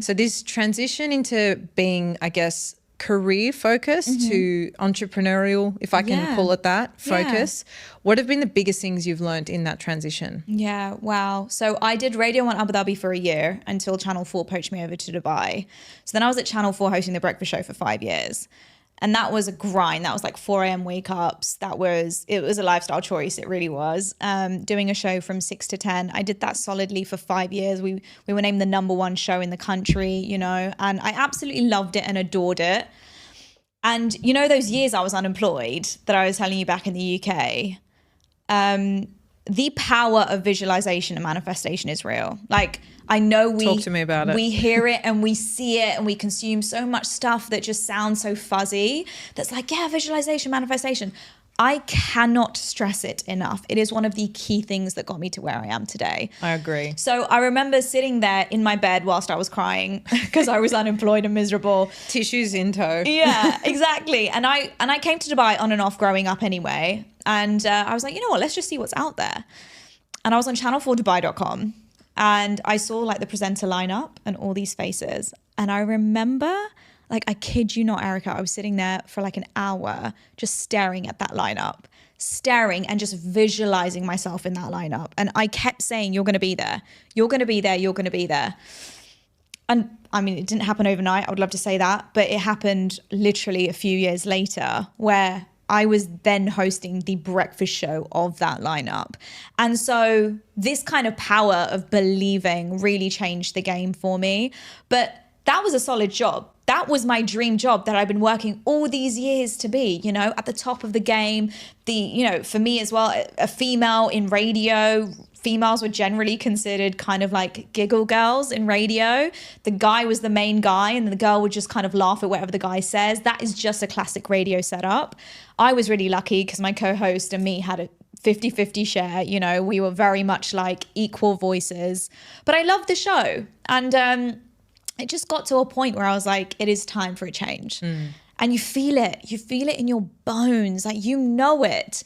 So this transition into being, I guess, career focused to entrepreneurial, if I can call it that, focus. What have been the biggest things you've learned in that transition? Yeah, wow. So I did radio on Abu Dhabi for a year until Channel 4 poached me over to Dubai. So then I was at Channel 4 hosting The Breakfast Show for 5 years. And that was a grind. That was like 4 a.m. wake ups. It was a lifestyle choice. It really was. Doing a show from 6 to 10. I did that solidly for 5 years. We were named the #1 show in the country, you know, and I absolutely loved it and adored it. And you know, those years I was unemployed that I was telling you back in the UK, the power of visualization and manifestation is real. Like, I know Talk to me about it. We hear it and we see it and we consume so much stuff that just sounds so fuzzy. That's like, yeah, visualization, manifestation. I cannot stress it enough. It is one of the key things that got me to where I am today. I agree. So I remember sitting there in my bed whilst I was crying because I was unemployed and miserable. Tissues in tow. Yeah, exactly. And I came to Dubai on and off growing up anyway. And I was like, you know what, let's just see what's out there. And I was on channel4dubai.com and I saw like the presenter lineup and all these faces. And I remember, like, I kid you not, Erica, I was sitting there for like an hour just staring at that lineup, staring and just visualizing myself in that lineup. And I kept saying, you're going to be there. You're going to be there. You're going to be there. And I mean, it didn't happen overnight. I would love to say that, but it happened literally a few years later where I was then hosting the breakfast show of that lineup. And so this kind of power of believing really changed the game for me. But that was a solid job. That was my dream job that I've been working all these years to be, you know, at the top of the game. For me as well, a female in radio. Females were generally considered kind of like giggle girls in radio. The guy was the main guy and the girl would just kind of laugh at whatever the guy says. That is just a classic radio setup. I was really lucky because my co-host and me had a 50-50 share. You know, we were very much like equal voices. But I loved the show. And it just got to a point where I was like, it is time for a change. And you feel it in your bones, like, you know it.